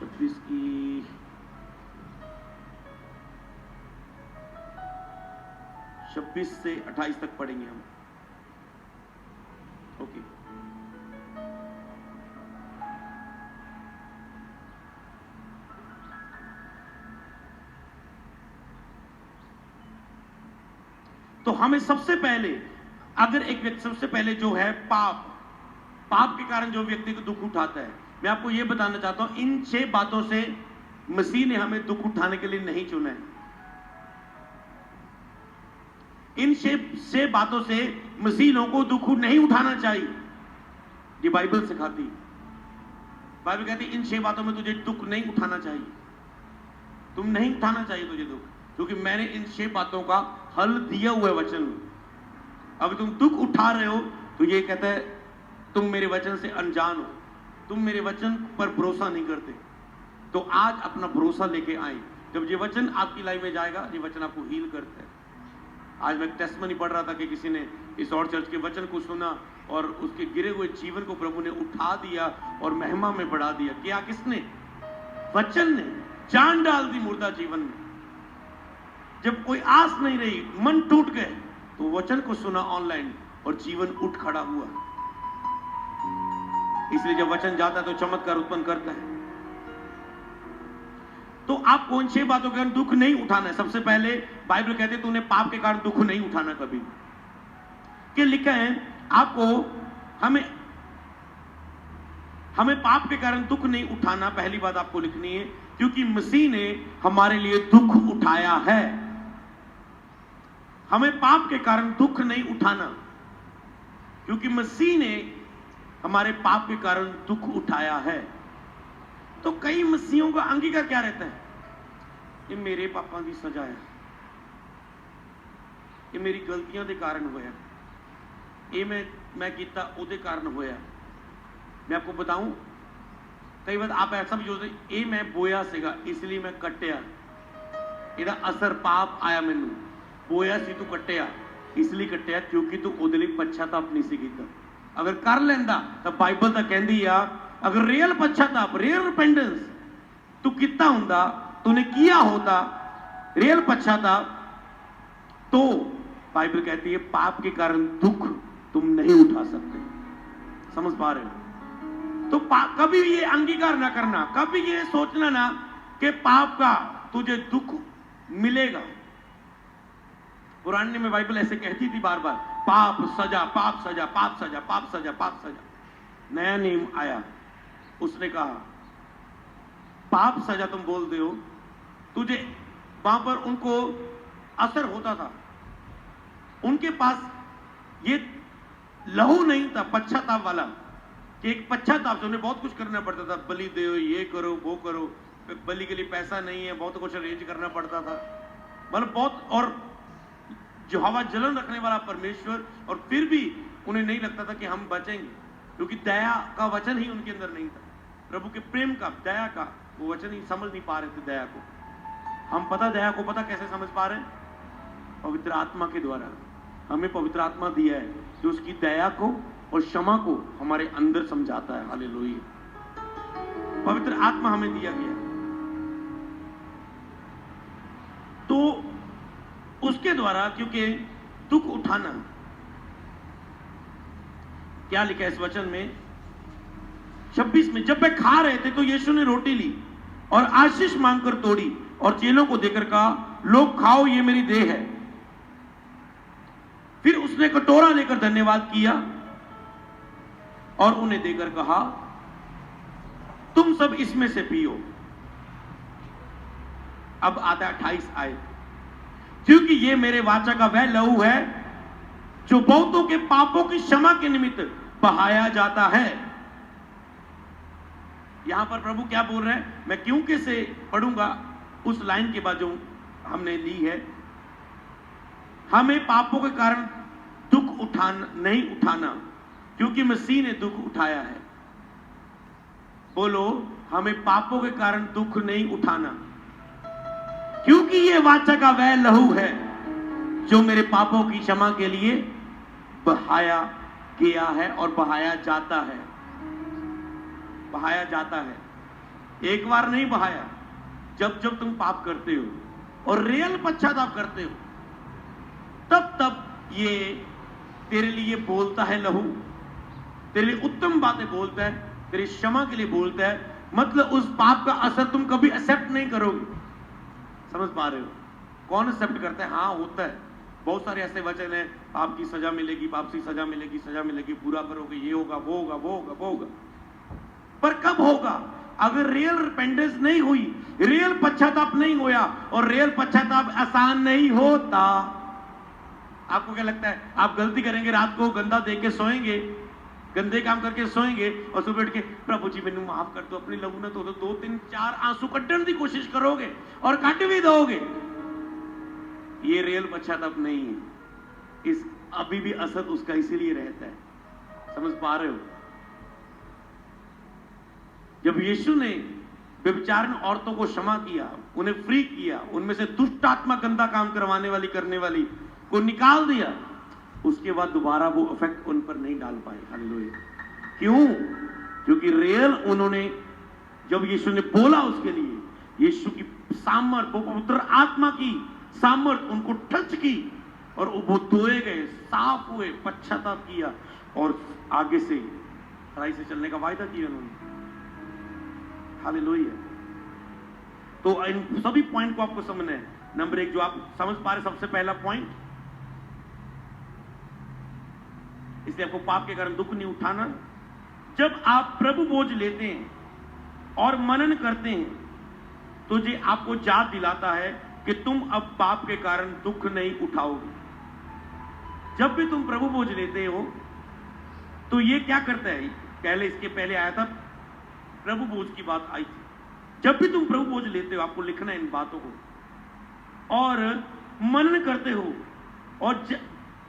26 की 26 से 28 तक पढ़ेंगे हम। ओके। तो हमें सबसे पहले, अगर एक व्यक्ति सबसे पहले जो है पाप के कारण जो व्यक्ति को दुख उठाता है, मैं आपको यह बताना चाहता हूं, इन 6 बातों से मसीह ने हमें दुख उठाने के लिए नहीं चुना है। इन 6 बातों से मसीह लोगों को दुख नहीं उठाना चाहिए। ये बाइबल सिखाती है। बाइबल कहती है इन 6 बातों में तुझे दुख नहीं उठाना चाहिए। तुम नहीं उठाना चाहिए तुझे दुख, क्योंकि मैंने इन 6 बातों का हल दिया हुआ है वचन में। अगर तुम दुख उठा रहे हो तो ये कहता है तुम मेरे वचन से अनजान हो, तुम मेरे वचन पर भरोसा नहीं करते। तो आज अपना भरोसा लेके आए। जब ये वचन आपकी लाइफ में जाएगा, ये वचन आपको हील करता है। आज मैं टेस्टमनी पढ़ रहा था कि किसी ने इस और चर्च के वचन को सुना और उसके गिरे हुए जीवन को प्रभु ने उठा दिया और महिमा में बढ़ा दिया। क्या किसने? वचन ने जान डाल दी मुर्दा जीवन में। जब कोई आस नहीं रही, मन टूट गए, तो वचन को सुना ऑनलाइन और जीवन उठ खड़ा हुआ। इसलिए जब वचन जाता है तो चमत्कार उत्पन्न करता है। तो आपको इन 6 बातों के कारण दुख नहीं उठाना है। सबसे पहले बाइबल कहते हैं तूने पाप के कारण दुख नहीं उठाना कभी। क्या लिखा है आपको? हमें पाप के कारण दुख नहीं उठाना। पहली बात आपको लिखनी है, क्योंकि मसीह ने हमारे लिए दुख उठाया है। हमें पाप के कारण दुख नहीं उठाना, क्योंकि मसीह ने हमारे पाप के कारण दुख उठाया है। तो कई मसीहों का अंगीकार क्या रहता है? ये मेरे पापा की सजा है, ये मेरी गलतियां के कारण होया, ये मैं किया उहदे कारण होया। मैं आपको बताऊं, कई बार आप ऐसा भी सोचते ये मैं बोया सीगा इसलिए मैं कट्टिया, ਇਹਦਾ असर पाप आया मैनू। बोया सी तू कट्टिया इसलिए कट्टिया क्योंकि तू ਉਹਦੇ ਲਈ पश्चाताप नहीं सी कीता। अगर कर लेंदा तो बाइबल तो कहती आ, अगर रियल पश्चाताप, रियल रिपेंटेंस तू किता हुंदा, तूने किया होता रियल पश्चाताप, तो बाइबल कहती है पाप के कारण दुख तुम नहीं उठा सकते। समझ पा रहे हो? तो कभी ये अंगीकार ना करना, कभी ये सोचना ना कि पाप का तुझे दुख मिलेगा। पुराने में बाइबल ऐसे कहती थी बार बार, पाप सजा, पाप सजा, पाप सजा, पाप सजा, पाप सजा। नया नियम आया, उसने कहा पाप सजा तुम बोलते हो, तुझे वहां पर उनको असर होता था, उनके पास ये लहू नहीं था पश्चाताप वाला, कि एक पश्चाताप से उन्हें बहुत कुछ करना पड़ता था। बलि दो, ये करो, वो करो, बलि के लिए पैसा नहीं है, बहुत कुछ अरेंज करना पड़ता था, मतलब बहुत। और जो हवा जलन रखने वाला परमेश्वर, और फिर भी उन्हें नहीं लगता था कि हम बचेंगे, क्योंकि दया का वचन ही उनके अंदर नहीं था। प्रभु के प्रेम का, दया का वो वचन ही समझ नहीं पा रहे थे। दया को हम दया को पता कैसे समझ पा रहे हैं? पवित्र आत्मा के द्वारा। हमें पवित्र आत्मा दिया है जो उसकी दया को और क्षमा को हमारे अंदर समझाता है। हालेलुया। पवित्र आत्मा हमें दिया गया, तो उसके द्वारा, क्योंकि दुख उठाना, क्या लिखा है इस वचन में 26 में, जब वे खा रहे थे तो यीशु ने रोटी ली और आशीष मांगकर तोड़ी और चेलों को देकर कहा, लोग खाओ, ये मेरी देह है। फिर उसने कटोरा लेकर धन्यवाद किया और उन्हें देकर कहा, तुम सब इसमें से पियो। अब आता 28 आयत, क्योंकि ये मेरे वाचा का वह लहू है जो बहुतों के पापों की क्षमा के निमित्त बहाया जाता है। यहां पर प्रभु क्या बोल रहे हैं? मैं क्योंकि से पढ़ूंगा उस लाइन के बाद जो हमने ली है। हमें पापों के कारण दुख नहीं उठाना, क्योंकि मसीह ने दुख उठाया है। बोलो, हमें पापों के कारण दुख नहीं उठाना, क्योंकि ये वाचा का वह लहू है जो मेरे पापों की क्षमा के लिए बहाया गया है और बहाया जाता है। बहाया जाता है। एक बार नहीं बहाया। जब जब तुम पाप करते हो और रियल पश्चाताप करते हो, तब तब ये तेरे लिए बोलता है लहू, तेरे लिए उत्तम बातें बोलता है, तेरी क्षमा के लिए बोलता है। मतलब उस पाप का असर तुम कभी एक्सेप्ट नहीं करोगे। समझ पा रहे हो? कौन एक्सेप्ट करता है? हाँ, होता है। बहुत सारे ऐसे वचन है, आपकी सजा मिलेगी, पाप की सजा मिलेगी, सजा मिलेगी, पूरा करोगे, ये होगा, वो होगा, वो होगा, वो होगा। पर कब होगा? अगर रियल रिपेंटेंस नहीं हुई, रियल पश्चाताप नहीं हुआ, और रियल पश्चाताप आसान नहीं होता। आपको क्या लगता है? आप गलती करेंगे, रात को गंदा देख के सोएंगे, गंदे काम करके सोएंगे, और सुबह उठ के प्रभु जी मैंने माफ कर दो, अपनी लहू ना तो 2 3 4 आंसू कड्ढण की कोशिश करोगे और काट भी दोगे। ये रियल पश्चाताप नहीं है। इस अभी भी असर उसका इसीलिए रहता है। समझ पा रहे हो? जब यीशु ने व्यभिचारिणी औरतों को क्षमा किया, उन्हें फ्री किया, उनमें से दुष्ट आत्मा गंदा काम करवाने वाली करने वाली को निकाल दिया, उसके बाद दोबारा वो इफेक्ट उन पर नहीं डाल पाए। हालेलुया। क्यों? क्योंकि रियल उन्होंने, जब यीशु ने बोला उसके लिए, यीशु की सामर्थ, वो पवित्र आत्मा की सामर्थ उनको टच की, और वो धोए गए, साफ हुए, पश्चाताप किया, और आगे से खराई से चलने का वायदा किया उन्होंने। हालेलुया। तो इन सभी पॉइंट को आपको समझना है। नंबर 1 जो आप समझ पा रहे, सबसे पहला पॉइंट, इसलिए आपको पाप के कारण दुख नहीं उठाना। जब आप प्रभु बोझ लेते हैं और मनन करते हैं, तो ये आपको याद दिलाता है कि तुम अब पाप के कारण दुख नहीं उठाओगे। जब भी तुम प्रभु बोझ लेते हो, तो ये क्या करता है? पहले, इसके पहले आया था, प्रभु बोझ की बात आई थी। जब भी तुम प्रभु बोझ लेते हो, आपको लिखना है इन बातों को, और मनन करते हो, और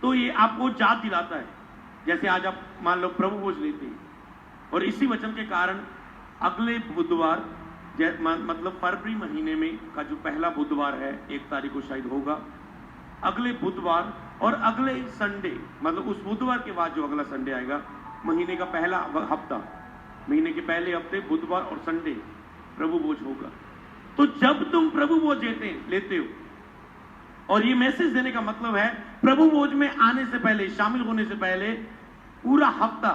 तो ये आपको याद दिलाता है। जैसे आज आप मान लो प्रभु बोझ लेते हैं, और इसी वचन के कारण अगले बुधवार, मतलब फरवरी महीने में का जो पहला बुधवार है, 1 तारीख को शायद होगा, अगले बुधवार और अगले संडे, मतलब उस बुधवार के बाद जो अगला संडे आएगा, महीने का पहला हफ्ता, महीने के पहले हफ्ते बुधवार और संडे प्रभु बोझ होगा। तो जब तुम प्रभु बोझ लेते हो, और ये मैसेज देने का मतलब है, प्रभु बोझ में आने से पहले, शामिल होने से पहले पूरा हफ्ता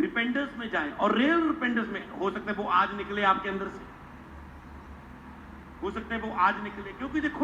रिपेंटेंस में जाएं, और रियल रिपेंटेंस में, हो सकता है वो आज निकले आपके अंदर से, हो सकता है वो आज निकले, क्योंकि देखो